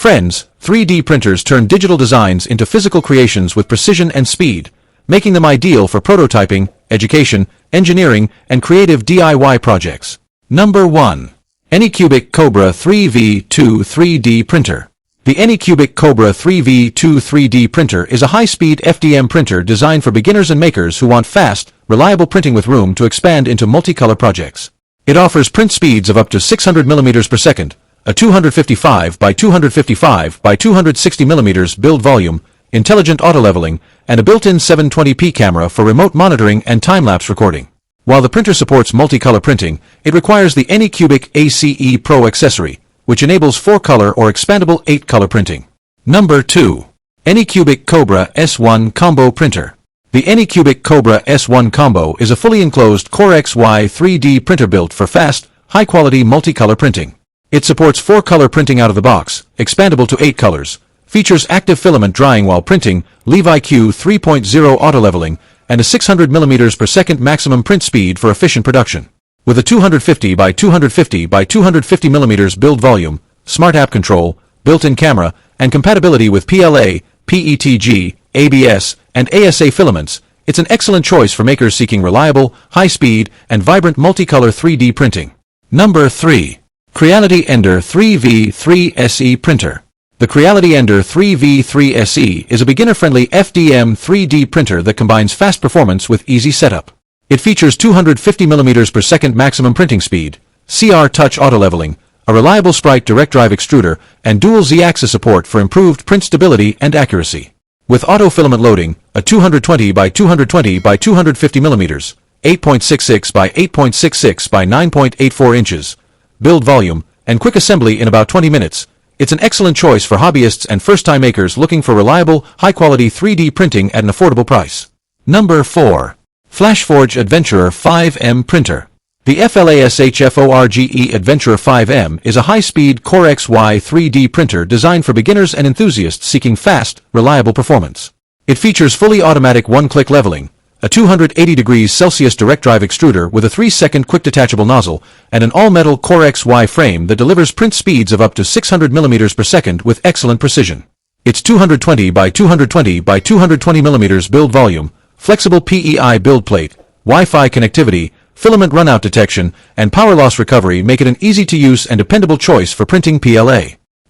Friends, 3D printers turn digital designs into physical creations with precision and speed, making them ideal for prototyping, education, engineering, and creative DIY projects. Number 1. Anycubic Kobra 3V2 3D Printer. The Anycubic Kobra 3V2 3D printer is a high-speed FDM printer designed for beginners and makers who want fast, reliable printing with room to expand into multicolor projects. It offers print speeds of up to 600 mm per second, a 255 by 255 by 260 mm build volume, intelligent auto-leveling, and a built-in 720p camera for remote monitoring and time-lapse recording. While the printer supports multicolor printing, it requires the Anycubic ACE Pro accessory, which enables 4-color or expandable 8-color printing. Number 2. Anycubic Kobra S1 Combo Printer. The Anycubic Kobra S1 Combo is a fully enclosed Core XY 3D printer built for fast, high-quality multicolor printing. It supports 4-color printing out of the box, expandable to 8 colors, features active filament drying while printing, LeviQ 3.0 auto-leveling, and a 600 mm per second maximum print speed for efficient production. With a 250 by 250 by 250 mm build volume, smart app control, built-in camera, and compatibility with PLA, PETG, ABS, and ASA filaments, it's an excellent choice for makers seeking reliable, high-speed, and vibrant multicolor 3D printing. Number 3. Creality Ender 3V3 SE Printer. The Creality Ender 3V3 SE is a beginner-friendly FDM 3D printer that combines fast performance with easy setup. It features 250 mm per second maximum printing speed, CR touch auto-leveling, a reliable Sprite direct drive extruder, and dual Z-axis support for improved print stability and accuracy. With auto-filament loading, a 220 by 220 by 250 mm, 8.66 by 8.66 by 9.84 inches, build volume, and quick assembly in about 20 minutes, it's an excellent choice for hobbyists and first-time makers looking for reliable, high-quality 3D printing at an affordable price. Number 4. FlashForge Adventurer 5M Printer. The FLASHFORGE Adventurer 5M is a high-speed Core XY 3D printer designed for beginners and enthusiasts seeking fast, reliable performance. It features fully automatic one-click leveling, a 280 degrees Celsius direct drive extruder with a 3-second quick detachable nozzle, and an all-metal Core XY frame that delivers print speeds of up to 600 mm per second with excellent precision. Its 220 by 220 by 220 mm build volume, flexible PEI build plate, Wi-Fi connectivity, filament runout detection, and power loss recovery make it an easy-to-use and dependable choice for printing PLA.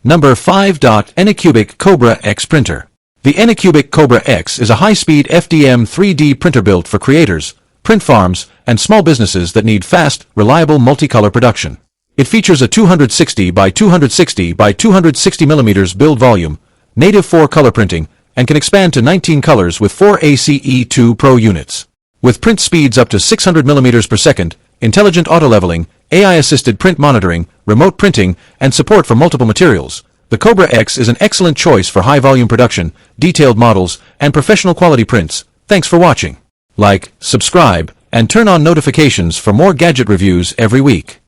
Number 5. Anycubic Kobra X Printer. The Anycubic Kobra X is a high-speed FDM 3D printer built for creators, print farms, and small businesses that need fast, reliable multicolor production. It features a 260 by 260 by 260 mm build volume, native 4-color printing, and can expand to 19 colors with 4 ACE2 Pro units. With print speeds up to 600 mm per second, intelligent auto-leveling, AI-assisted print monitoring, remote printing, and support for multiple materials, the Kobra X is an excellent choice for high-volume production, detailed models, and professional quality prints. Thanks for watching. Like, subscribe, and turn on notifications for more gadget reviews every week.